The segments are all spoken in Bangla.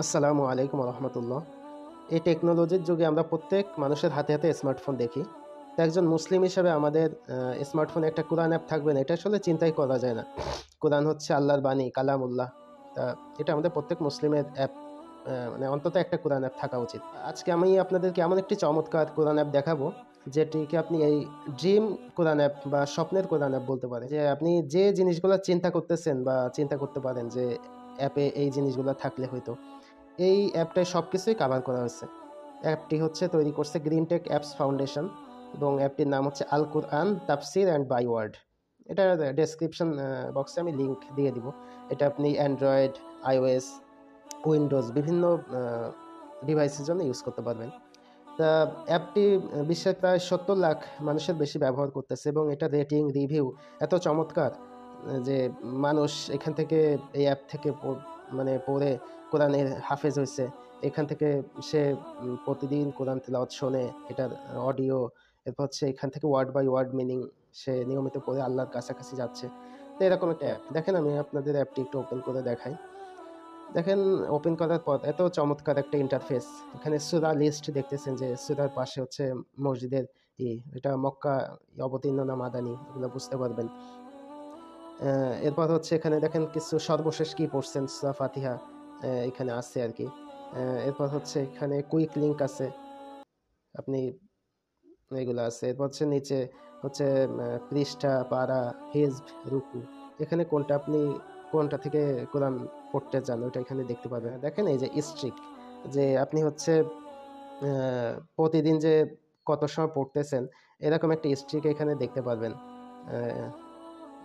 আসসালামু আলাইকুম রহমতুল্লাহ। এই টেকনোলজির যুগে আমরা প্রত্যেক মানুষের হাতে হাতে স্মার্টফোন দেখি। তো একজন মুসলিম হিসেবে আমাদের স্মার্টফোনে একটা কোরআন অ্যাপ থাকবে না, এটা আসলে চিন্তাই করা যায় না। কোরআন হচ্ছে আল্লাহর বাণী, কালামুল্লাহ। তা এটা আমাদের প্রত্যেক মুসলিমের অ্যাপ, মানে অন্তত একটা কোরআন অ্যাপ থাকা উচিত। আজকে আমি আপনাদেরকে এমন একটি চমৎকার কোরআন অ্যাপ দেখাবো, যেটিকে আপনি এই ড্রিম কোরআন অ্যাপ বা স্বপ্নের কোরআন অ্যাপ বলতে পারেন। যে আপনি যে জিনিসগুলো চিন্তা করতেছেন বা চিন্তা করতে পারেন যে অ্যাপে এই জিনিসগুলো থাকলে হয়তো, এই অ্যাপটায় সব কিছুই কাভার করা হয়েছে। অ্যাপটি হচ্ছে তৈরি করছে গ্রিনটেক অ্যাপস ফাউন্ডেশন এবং অ্যাপটির নাম হচ্ছে আল কুরআন তাফসির অ্যান্ড বাইওয়ার্ড। এটার ডেসক্রিপশন বক্সে আমি লিঙ্ক দিয়ে দিব। এটা আপনি অ্যান্ড্রয়েড, আইওএস, উইন্ডোজ বিভিন্ন ডিভাইসের জন্য ইউজ করতে পারবেন। তা অ্যাপটি বিশ্বের প্রায় ৭০ লাখ মানুষের বেশি ব্যবহার করতেছে এবং এটা রেটিং রিভিউ এত চমৎকার যে মানুষ এখান থেকে এই অ্যাপ থেকে মানে পড়ে কোরআনের হাফেজ হয়েছে। এখান থেকে সে প্রতিদিন কোরআন তেলাওয়াত শোনে, এটার অডিও, এরপর হচ্ছে এখান থেকে ওয়ার্ড বাই ওয়ার্ড মিনিং সে নিয়মিত পড়ে আল্লাহর কাছাকাছি যাচ্ছে। তো এরকম একটা অ্যাপ দেখেন, আমি আপনাদের অ্যাপটি একটু ওপেন করে দেখাই। দেখেন, ওপেন করার পর এত চমৎকার একটা ইন্টারফেস। এখানে সূরা লিস্ট দেখতেছেন, যে সূরার পাশে হচ্ছে মসজিদের এটা মক্কা অবতীর্ণ না মাদানী, এগুলো বুঝতে পারবেন। এরপর হচ্ছে এখানে দেখেন কিছু সর্বশেষ কি পড়ছেন সূরা ফাতিহা এখানে আছে আরকি। এরপর হচ্ছে এখানে কুইক লিঙ্ক আছে, আপনি এগুলো আছে। এরপর হচ্ছে নিচে হচ্ছে পৃষ্ঠা, পারা, হিজব, রুকু। এখানে কোনটা আপনি কোনটা থেকে কোরআন পড়তে চান ওইটা এখানে দেখতে পাবেন। দেখেন এই যে স্ট্রিক, যে আপনি হচ্ছে প্রতিদিন যে কত সময় পড়তেছেন এরকম একটা স্ট্রিক এখানে দেখতে পারবেন।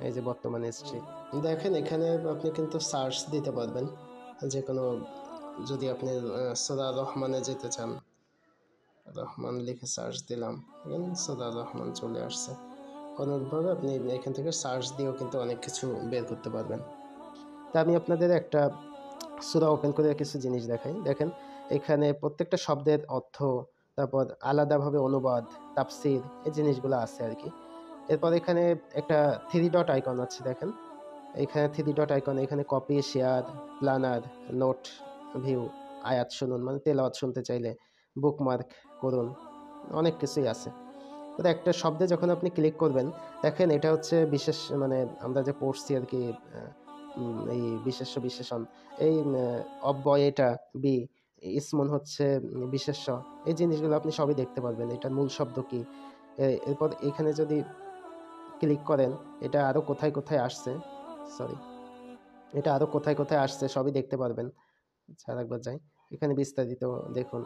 এই যে বর্তমান স্ট্রিক দেখেন, এখানে আপনি কিন্তু সার্চ দিতে পারবেন যে কোনো, যদি আপনি সূরা রহমানে যেতে চান, রহমান লিখে সার্চ দিলাম, দেখেন সূরা রহমান চলে আসছে। অনুরূপভাবে আপনি এখান থেকে সার্চ দিয়েও কিন্তু অনেক কিছু বের করতে পারবেন। তা আমি আপনাদের একটা সূরা ওপেন করে কিছু জিনিস দেখাই। দেখেন এখানে প্রত্যেকটা শব্দের অর্থ, তারপর আলাদাভাবে অনুবাদ, তাফসীর, এই জিনিসগুলো আছে আরকি। এরপর এখানে একটা থ্রি ডট আইকন আছে দেখেন। এখানে থ্রি ডট আইকন, এখানে copy, share, planner, note, view, আয়াত শুনুন মানে তেলাওয়াত শুনতে চাইলে, বুকমার্ক করুন, অনেক কিছুই আছে। তো একটা শব্দে যখন আপনি ক্লিক করবেন, দেখেন এটা হচ্ছে বিশেষ, মানে আমরা যে পড়ছি আরকি, এই বিশেষ্য বিশেষণ, এই অব্যয় এটা বি, ইসমুন হচ্ছে বিশেষ্য, এই জিনিসগুলো আপনি সবই দেখতে পারবেন। এটার মূল শব্দ কি, এরপর এখানে যদি ক্লিক করেন, এটা আরো কোথায় কোথায় আসছে, সরি, এটা আরো কোথায় কোথায় আসছে সবই দেখতে পারবেন। আচ্ছা, আরেকবার যাই, এখানে বিস্তারিত দেখুন,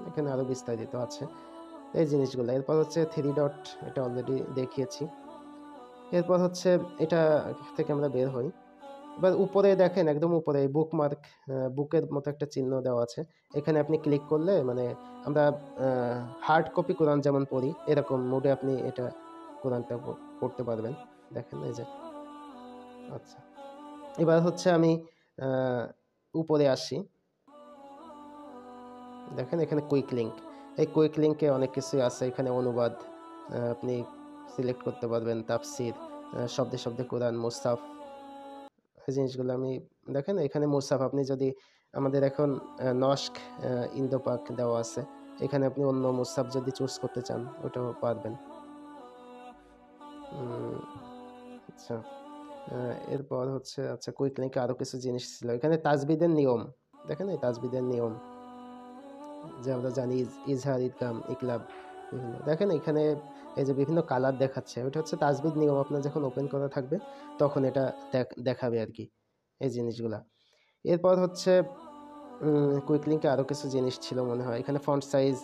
এখানে আরো বিস্তারিত আছে এই জিনিসগুলো। এরপর হচ্ছে থ্রি ডট, এটা অলরেডি দেখিয়েছি। এরপর হচ্ছে এটা থেকে আমরা বের হই। এবার উপরে দেখেন, একদম উপরে বুকমার্ক, বুকের মতো একটা চিহ্ন দেওয়া আছে। এখানে আপনি ক্লিক করলে মানে আমরা হার্ড কপি কোরআন যেমন পড়ি এরকম মোডে আপনি এটা কোরআনটা পড়তে পারবেন। দেখেন এই যে, আচ্ছা, এবার হচ্ছে আমি আহ, উপরে আসি। দেখেন এখানে কুইক লিঙ্ক, এই কুইক লিঙ্কে অনেক কিছুই আছে। এখানে অনুবাদ আপনি সিলেক্ট করতে পারবেন, তাফসির, শব্দে শব্দে কোরআন, মুসাফ, এই জিনিসগুলো আমি, দেখেন এখানে মুসাফ আপনি যদি, আমাদের এখন নস্ক ইন্দোপাক দেওয়া আছে, এখানে আপনি অন্য মুসাফ যদি চুজ করতে চান ওটাও পারবেন। আচ্ছা, এরপর হচ্ছে, আচ্ছা কুইক লিঙ্কে আরও কিছু জিনিস ছিল। এখানে তাজবিদের নিয়ম, দেখেন এই তাজবিদের নিয়ম যে আমরা জানি, ইজহার, ইদগাম, ইকলাব, বিভিন্ন, দেখেন এখানে এই যে বিভিন্ন কালার দেখাচ্ছে, ওটা হচ্ছে তাজবিদ নিয়ম। আপনার যখন ওপেন করা থাকবে তখন এটা দেখাবে আর কি, এই জিনিসগুলা। এরপর হচ্ছে কুইক লিঙ্কে আরও কিছু জিনিস ছিল মনে হয়। এখানে ফন্ট সাইজ,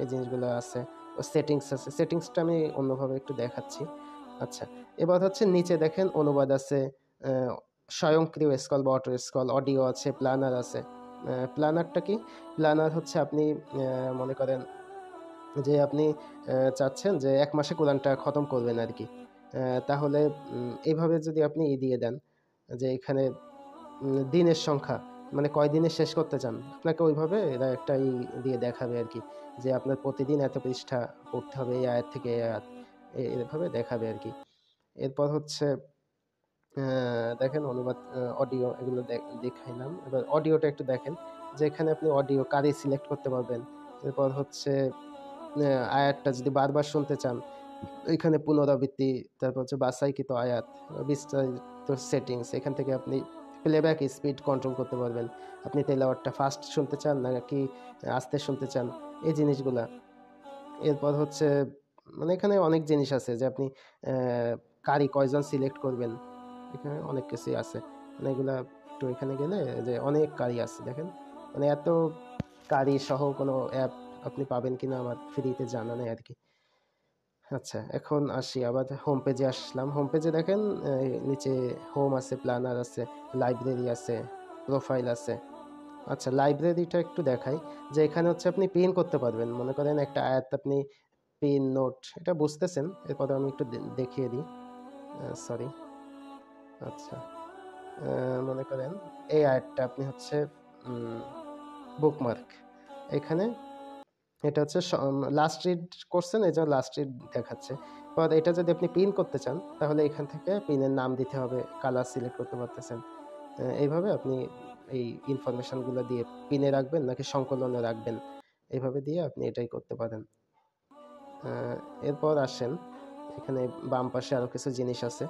এই জিনিসগুলো আছে। ও সেটিংস আছে, সেটিংসটা আমি অন্যভাবে একটু দেখাচ্ছি। আচ্ছা, এবার হচ্ছে নিচে দেখেন অনুবাদ আছে, আহ, স্বয়ংক্রিয় স্কল বা অটো স্কল, অডিও আছে, প্ল্যানার আছে। প্ল্যানারটা কি? প্ল্যানার হচ্ছে আপনি মনে করেন যে আপনি চাচ্ছেন যে ১ মাসে কোরআনটা খতম করবেন আরকি। তাহলে এইভাবে যদি আপনি দিয়ে দেন যে এখানে দিনের সংখ্যা, মানে কয়দিনে শেষ করতে চান, আপনাকে ওইভাবে এরা একটা দিয়ে দেখাবে আরকি, যে আপনার প্রতিদিন এত পৃষ্ঠা পড়তে হবে এই আয়াত থেকে এই আয়াত। এভাবে দেখাবে আরকি। এরপর হচ্ছে দেখেন অনুবাদ, অডিও, এগুলো দেখাইলাম। এবার অডিওটা একটু দেখেন। যেখানে আপনি অডিও কারি সিলেক্ট করতে পারবেন। এরপর হচ্ছে আয়াতটা যদি বারবার শুনতে চান, এখানে পুনরাবৃত্তি, তারপর হচ্ছে বাছাইকৃত আয়াত, বিস্তারিত সেটিংস, এখান থেকে আপনি প্লেব্যাক স্পিড কন্ট্রোল করতে পারবেন। আপনি তেলাওয়াতটা ফাস্ট শুনতে চান নাকি আস্তে শুনতে চান, এই জিনিসগুলা। এরপর হচ্ছে মানে এখানে অনেক জিনিস আছে যে আপনি কারি কয়জন সিলেক্ট করবেন, এখানে অনেক কিছুই আছে। মানে এগুলা একটু এখানে গেলে যে অনেক কারি আছে দেখেন, মানে এত কারি সহ কোনো অ্যাপ আপনি পাবেন কিনা আমার ফ্রিতে জানা নেই আর কি। আচ্ছা, এখন আসি আবার হোম পেজে আসলাম। হোম পেজে দেখেন নিচে হোম আছে, প্ল্যানার আছে, লাইব্রেরি আছে, প্রোফাইল আছে। আচ্ছা, লাইব্রেরিটা একটু দেখাই, যে এখানে হচ্ছে আপনি পিন করতে পারবেন। মনে করেন একটা আয়াত আপনি পিন নোট, এটা বুঝতেছেন, এরপর আমি একটু দেখিয়ে দিই। সরি। আচ্ছা, মনে করেন এই আয়াতটা আপনি হচ্ছে বুকমার্ক, এখানে এটা হচ্ছে লাস্ট রিড করছেন, এই জন্য লাস্ট রিড দেখাচ্ছে। পর এটা যদি আপনি পিন করতে চান তাহলে এখান থেকে পিনের নাম দিতে হবে, কালার সিলেক্ট করতে পারতেছেন। এইভাবে আপনি এই ইনফরমেশনগুলো দিয়ে পিনে রাখবেন নাকি সংকলনে রাখবেন, এইভাবে দিয়ে আপনি এটাই করতে পারেন। এরপর আসেন, এখানে বাম পাশে আরও কিছু জিনিস আছে,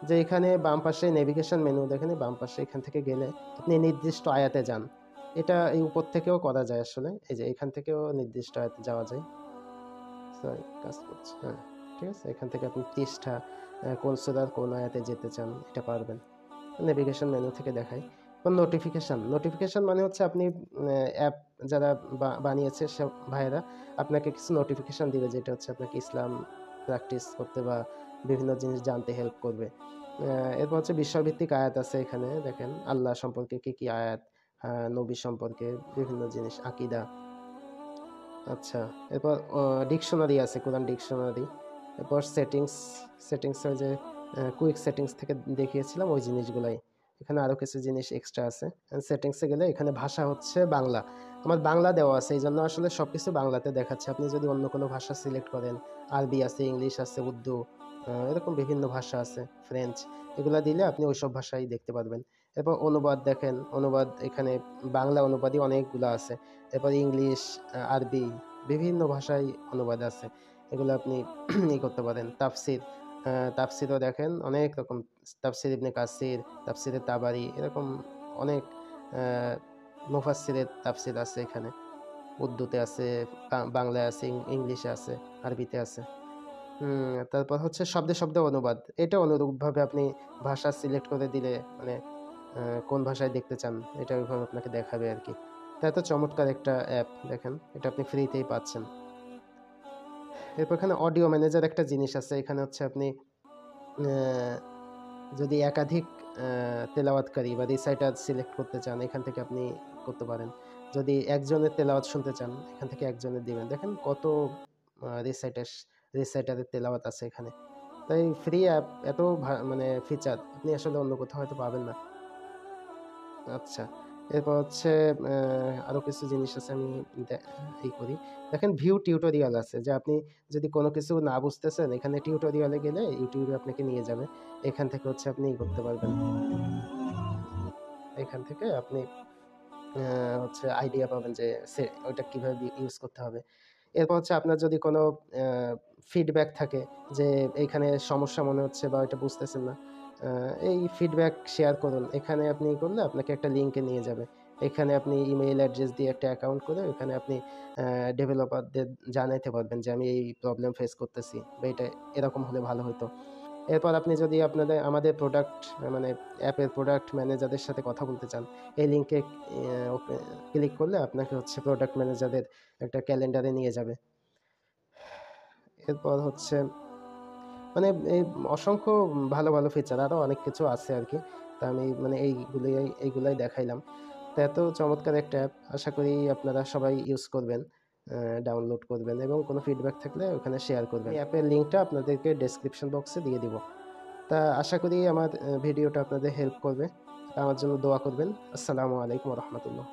যে এখানে বাম পাশে নেভিগেশন মেনু দেখেন, বাম পাশে এখান থেকে গেলে আপনি নির্দিষ্ট আয়াতে যান। এটা এই উপর থেকেও করা যায় আসলে, এই যে এখান থেকেও নির্দিষ্ট আয়াতে যাওয়া যায়। সরি, কাজ করছে, হ্যাঁ ঠিক আছে। এখান থেকে আপনি পৃষ্ঠা কোন সূরার কোন আয়াতে যেতে চান এটা পারবেন, নেভিগেশন মেনু থেকে দেখায়। নোটিফিকেশন, নোটিফিকেশন মানে হচ্ছে আপনি অ্যাপ যারা বানিয়েছে সব ভাইয়েরা আপনাকে কিছু নোটিফিকেশন দিবে, যেটা হচ্ছে আপনাকে ইসলাম প্র্যাকটিস করতে বা বিভিন্ন জিনিস জানতে হেল্প করবে। এরপর হচ্ছে বিষয়ভিত্তিক আয়াত আছে, এখানে দেখেন আল্লাহ সম্পর্কে কি কি আয়াত, নবী সম্পর্কে বিভিন্ন জিনিস, আকিদা। আচ্ছা, এরপর ডিকশনারি আছে, কোরআন ডিকশনারি। এরপর সেটিংস, সেটিংসের যে কুইক সেটিংস থেকে দেখিয়েছিলাম ওই জিনিসগুলাই। এখানে আরও কিছু জিনিস এক্সট্রা আছে। সেটিংসে গেলে এখানে ভাষা হচ্ছে বাংলা, আমার বাংলা দেওয়া আছে, এই জন্য আসলে সব কিছু বাংলাতে দেখাচ্ছে। আপনি যদি অন্য কোনো ভাষা সিলেক্ট করেন, আরবি আছে, ইংলিশ আছে, উর্দু, এরকম বিভিন্ন ভাষা আছে, ফ্রেঞ্চ, এগুলা দিলে আপনি ওইসব ভাষাই দেখতে পারবেন। এরপর অনুবাদ দেখেন, অনুবাদ এখানে বাংলা অনুবাদই অনেকগুলো আছে। এরপর ইংলিশ, আরবি, বিভিন্ন ভাষায় অনুবাদ আছে, এগুলো আপনি ই করতে পারেন। তাফসির, তাফসিরও দেখেন অনেক রকম, তাফসির ইবনে কাসির, তাফসিরে তাবারি, এরকম অনেক মুফাসসিরের তাফসির আছে এখানে। উর্দুতে আছে, বাংলায় আছে, ইংলিশে আছে, আরবিতে আছে। তারপর হচ্ছে শব্দে শব্দে অনুবাদ, এটা অনুরূপভাবে আপনি ভাষা সিলেক্ট করে দিলে মানে কোন ভাষায় দেখতে চান এটা ওইভাবে আপনাকে দেখাবে আর কি। তা এত চমৎকার একটা অ্যাপ দেখেন, এটা আপনি ফ্রিতেই পাচ্ছেন। এরপর এখানে অডিও ম্যানেজার একটা জিনিস আছে, এখানে হচ্ছে আপনি আহ, যদি একাধিক তেলাওয়াতকারী বা রিসাইটার সিলেক্ট করতে চান, এখান থেকে আপনি করতে পারেন। যদি একজনের তেলাওয়াত শুনতে চান, এখান থেকে একজনের দিবেন। দেখেন কত রিসাইটার, রিসাইটারের তেলাওয়াত আছে এখানে। তাই ফ্রি অ্যাপ এত মানে ফিচার আপনি আসলে অন্য কোথাও হয়তো পাবেন না। আচ্ছা, এরপর হচ্ছে আরো কিছু জিনিস আছে, আমি এই করি। দেখেন ভিউ টিউটোরিয়াল আছে, যে আপনি যদি কোনো কিছু না বুঝতেছেন, এখানে টিউটোরিয়ালে গেলে ইউটিউবে আপনাকে নিয়ে যাবে। এখান থেকে হচ্ছে আপনি করতে পারবেন। এখান থেকে আপনি হচ্ছে আইডিয়া পাবেন যে ওইটা কিভাবে ইউজ করতে হবে। এরপর হচ্ছে আপনার যদি কোনো ফিডব্যাক থাকে যে এইখানে সমস্যা মনে হচ্ছে বা ওইটা বুঝতেছেন না, এই ফিডব্যাক শেয়ার করুন। এখানে আপনি করলে আপনাকে একটা লিঙ্কে নিয়ে যাবে। এখানে আপনি ইমেইল অ্যাড্রেস দিয়ে একটা অ্যাকাউন্ট করে ওখানে আপনি ডেভেলপারদের জানাইতে পারবেন যে আমি এই প্রবলেম ফেস করতেছি বা এটা এরকম হলে ভালো হতো। এরপর আপনি যদি আমাদের প্রোডাক্ট মানে অ্যাপের প্রোডাক্ট ম্যানেজারের সাথে কথা বলতে চান, এই লিঙ্কে ক্লিক করলে আপনাকে হচ্ছে প্রোডাক্ট ম্যানেজারের একটা ক্যালেন্ডারে নিয়ে যাবে। এরপর হচ্ছে মানে এই অসংখ্য ভালো ভালো ফিচার, আরও অনেক কিছু আছে আর কি। তা আমি মানে এইগুলাই দেখাইলাম। তো এত চমৎকার একটা অ্যাপ, আশা করি আপনারা সবাই ইউজ করবেন, ডাউনলোড করবেন এবং কোনো ফিডব্যাক থাকলে ওখানে শেয়ার করবেন। অ্যাপের লিঙ্কটা আপনাদেরকে ডেসক্রিপশন বক্সে দিয়ে দিব। তা আশা করি আমার ভিডিওটা আপনাদের হেল্প করবে। আমার জন্য দোয়া করবেন। আসসালামু আলাইকুম রহমতুল্লাহ।